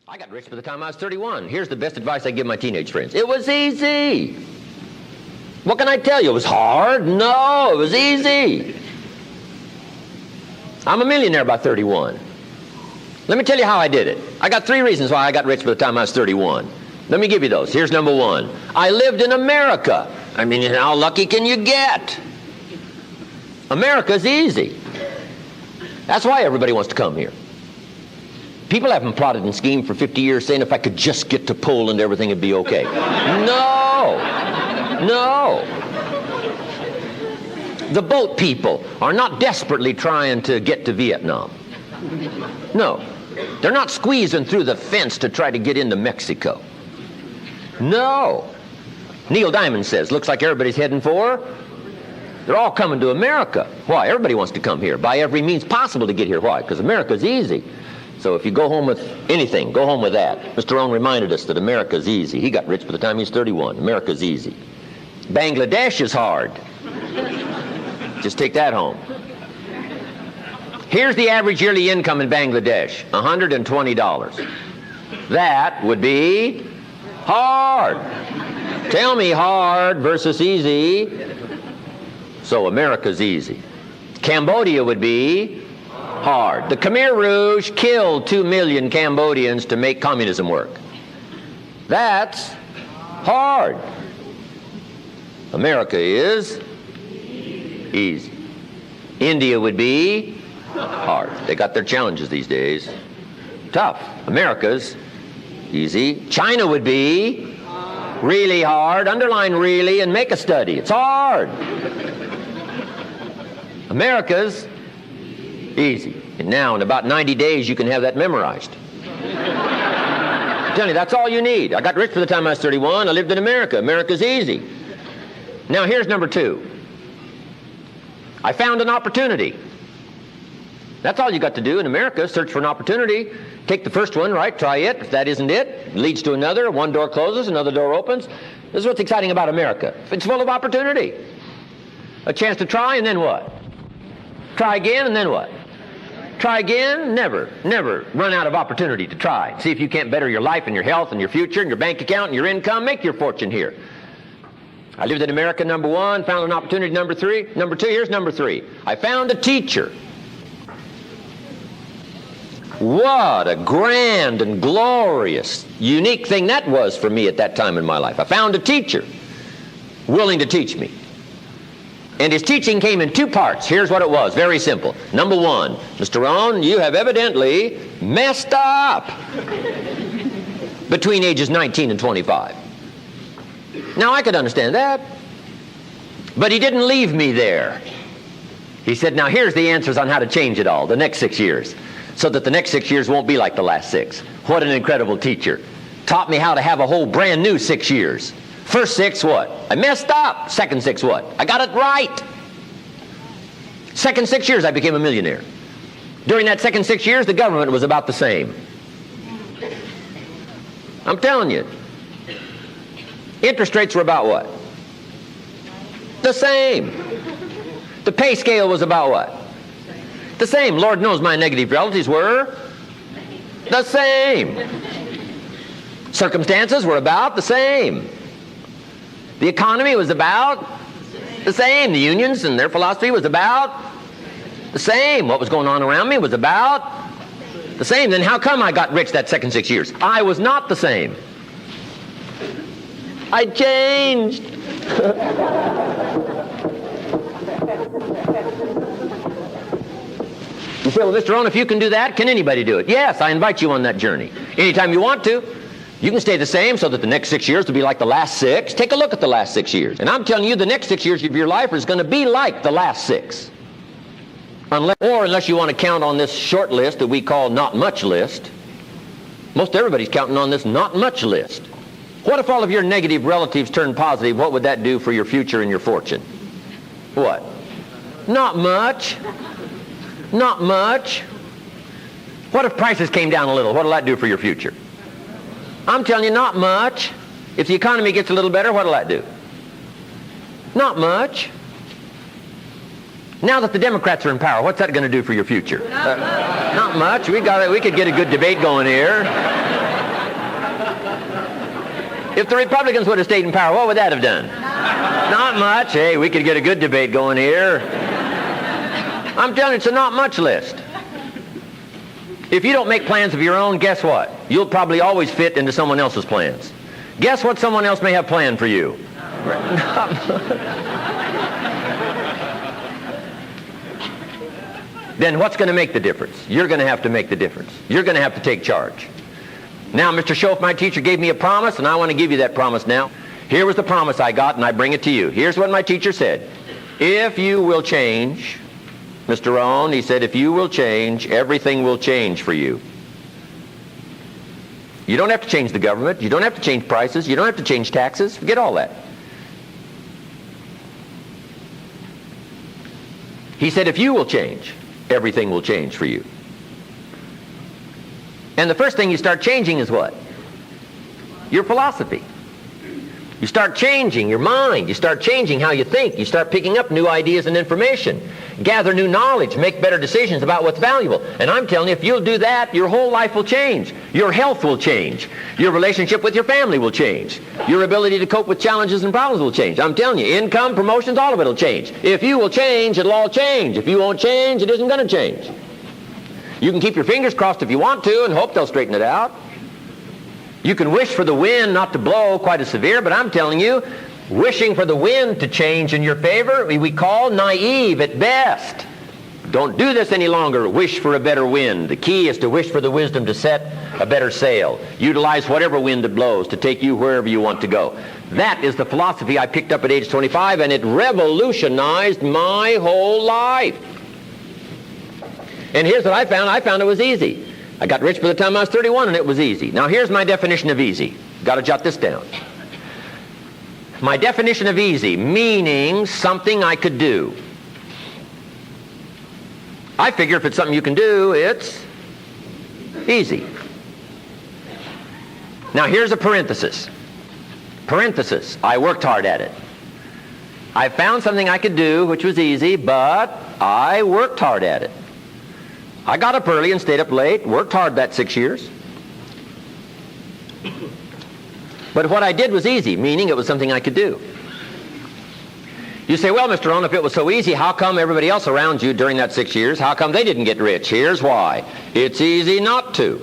I got rich by the time I was 31. Here's the best advice I give my teenage friends. It was easy. What can I tell you? It was hard? No, it was easy. I'm a millionaire by 31. Let me tell you how I did it. I got 3 reasons why I got rich by the time I was 31. Let me give you those. Here's number 1. I lived in America. I mean, how lucky can you get? America's easy. That's why everybody wants to come here. People haven't plotted and schemed for 50 years saying if I could just get to Poland, everything would be okay. No. No. The boat people are not desperately trying to get to Vietnam. No. They're not squeezing through the fence to try to get into Mexico. No. Neil Diamond says, looks like everybody's heading for, they're all coming to America. Why? Everybody wants to come here by every means possible to get here. Why? Because America's easy. So if you go home with anything, go home with that. Mr. Rohn reminded us that America's easy. He got rich by the time he was 31. America's easy. Bangladesh is hard. Just take that home. Here's the average yearly income in Bangladesh, $120. That would be hard. Tell me hard versus easy. So America's easy. Cambodia would be hard. The Khmer Rouge killed 2 million Cambodians to make communism work. That's hard. America is easy. India would be hard. They got their challenges these days. Tough. America's easy. China would be really hard. Underline really and make a study. It's hard. America's easy. And now in about 90 days you can have that memorized. I'm telling you, that's all you need. I got rich by the time I was 31. I lived in America. America's easy. Now here's number 2. I found an opportunity. That's all you got to do in America, search for an opportunity. Take the first one, right? Try it. If that isn't it, it leads to another. One door closes, another door opens. This is what's exciting about America. It's full of opportunity. A chance to try, and then what? Try again, and then what? Try again, never run out of opportunity to try. See if you can't better your life and your health and your future and your bank account and your income. Make your fortune here. I lived in America, number 1, found an opportunity, number 3. Number 2, here's number 3. I found a teacher. What a grand and glorious, unique thing that was for me at that time in my life. I found a teacher willing to teach me. And his teaching came in 2 parts. Here's what it was, very simple. Number 1, Mr. Rohn, you have evidently messed up between ages 19 and 25. Now, I could understand that, but he didn't leave me there. He said, now here's the answers on how to change it all, the next 6 years, so that the next 6 years won't be like the last 6. What an incredible teacher. Taught me how to have a whole brand new 6 years. First 6, what? I messed up. Second 6, what? I got it right. Second 6 years, I became a millionaire. During that second 6 years, the government was about the same. I'm telling you. Interest rates were about what? The same. The pay scale was about what? The same. Lord knows my negative relatives were the same. Circumstances were about the same. The economy was about the same. The unions and their philosophy was about the same. What was going on around me was about the same. Then how come I got rich that second 6 years? I was not the same. I changed. You say, well, Mr. Rohn, if you can do that, can anybody do it? Yes, I invite you on that journey. Anytime you want to. You can stay the same so that the next 6 years will be like the last 6. Take a look at the last 6 years. And I'm telling you, the next 6 years of your life is going to be like the last 6. Unless you want to count on this short list that we call not much list. Most everybody's counting on this not much list. What if all of your negative relatives turn positive? What would that do for your future and your fortune? What? Not much. Not much. What if prices came down a little? What will that do for your future? I'm telling you, not much. If the economy gets a little better, what will that do? Not much. Now that the Democrats are in power, what's that going to do for your future? Not much. We could get a good debate going here. If the Republicans would have stayed in power, what would that have done? Not much. Hey, we could get a good debate going here. I'm telling you, it's a not much list. If you don't make plans of your own, guess what? You'll probably always fit into someone else's plans. Guess what someone else may have planned for you? Then what's going to make the difference? You're going to have to make the difference. You're going to have to take charge. Now, Mr. Shoaff, my teacher, gave me a promise, and I want to give you that promise now. Here was the promise I got, and I bring it to you. Here's what my teacher said. If you will change, Mr. Rohn, he said, if you will change, everything will change for you. You don't have to change the government. You don't have to change prices. You don't have to change taxes. Forget all that. He said, if you will change, everything will change for you. And the first thing you start changing is what? Your philosophy. You start changing your mind. You start changing how you think. You start picking up new ideas and information. Gather new knowledge. Make better decisions about what's valuable. And I'm telling you, if you'll do that, your whole life will change. Your health will change. Your relationship with your family will change. Your ability to cope with challenges and problems will change. I'm telling you, income, promotions, all of it will change. If you will change, it'll all change. If you won't change, it isn't going to change. You can keep your fingers crossed if you want to and hope they'll straighten it out. You can wish for the wind not to blow quite as severe, but I'm telling you, wishing for the wind to change in your favor, we call naive at best. Don't do this any longer. Wish for a better wind. The key is to wish for the wisdom to set a better sail. Utilize whatever wind it blows to take you wherever you want to go. That is the philosophy I picked up at age 25, and it revolutionized my whole life. And here's what I found. I found it was easy. I got rich by the time I was 31, and it was easy. Now, here's my definition of easy. Got to jot this down. My definition of easy, meaning something I could do. I figure if it's something you can do, it's easy. Now, here's a parenthesis. Parenthesis, I worked hard at it. I found something I could do, which was easy, but I worked hard at it. I got up early and stayed up late, worked hard that 6 years. But what I did was easy, meaning it was something I could do. You say, well, Mr. Rohn, if it was so easy, how come everybody else around you during that 6 years, how come they didn't get rich? Here's why. It's easy not to.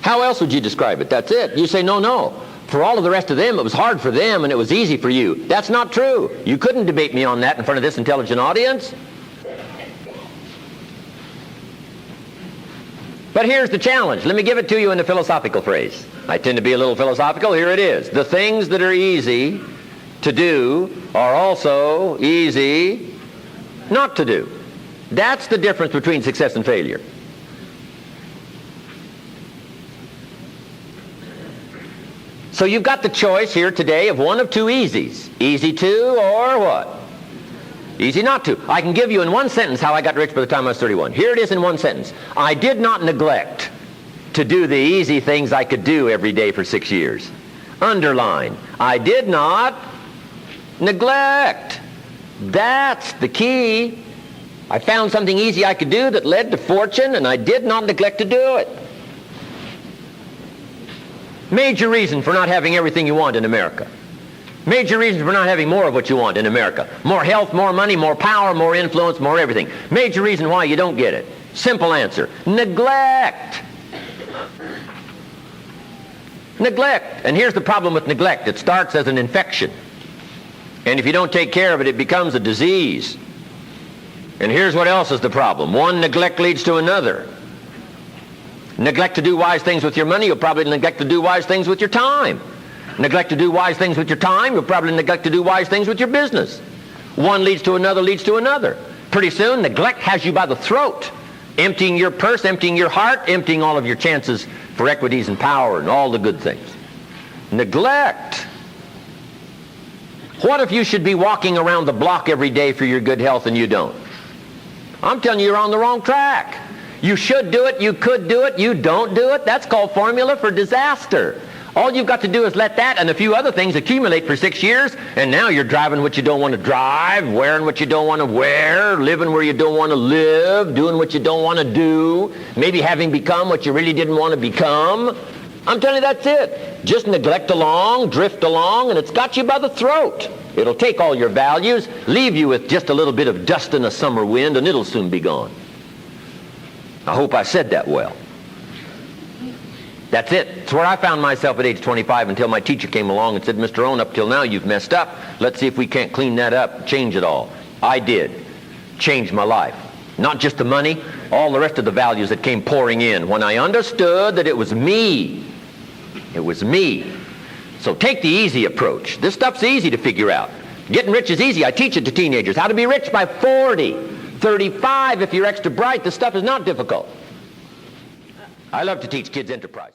How else would you describe it? That's it. You say, no. For all of the rest of them, it was hard for them and it was easy for you. That's not true. You couldn't debate me on that in front of this intelligent audience. But here's the challenge. Let me give it to you in a philosophical phrase. I tend to be a little philosophical. Here it is. The things that are easy to do are also easy not to do. That's the difference between success and failure. So you've got the choice here today of one of two easies. Easy to or what? Easy not to. I can give you in one sentence how I got rich by the time I was 31. Here it is in one sentence. I did not neglect to do the easy things I could do every day for 6 years. Underline. I did not neglect. That's the key. I found something easy I could do that led to fortune, and I did not neglect to do it. Major reason for not having everything you want in America. Major reason for not having more of what you want in America. More health, more money, more power, more influence, more everything. Major reason why you don't get it. Simple answer. Neglect. Neglect. And here's the problem with neglect. It starts as an infection. And if you don't take care of it, it becomes a disease. And here's what else is the problem. One neglect leads to another. Neglect to do wise things with your money, you'll probably neglect to do wise things with your time. Neglect to do wise things with your time, you'll probably neglect to do wise things with your business. One leads to another, leads to another. Pretty soon, neglect has you by the throat, emptying your purse, emptying your heart, emptying all of your chances for equities and power and all the good things. Neglect. What if you should be walking around the block every day for your good health and you don't? I'm telling you, you're on the wrong track. You should do it, you could do it, you don't do it. That's called formula for disaster. All you've got to do is let that and a few other things accumulate for 6 years, and now you're driving what you don't want to drive, wearing what you don't want to wear, living where you don't want to live, doing what you don't want to do, maybe having become what you really didn't want to become. I'm telling you, that's it. Just neglect along, drift along, and it's got you by the throat. It'll take all your values, leave you with just a little bit of dust in a summer wind, and it'll soon be gone. I hope I said that well. That's it. It's where I found myself at age 25 until my teacher came along and said, Mr. Rohn, up till now you've messed up. Let's see if we can't clean that up, change it all. I did. Changed my life. Not just the money, all the rest of the values that came pouring in when I understood that it was me. It was me. So take the easy approach. This stuff's easy to figure out. Getting rich is easy. I teach it to teenagers. How to be rich by 40, 35 if you're extra bright. This stuff is not difficult. I love to teach kids enterprise.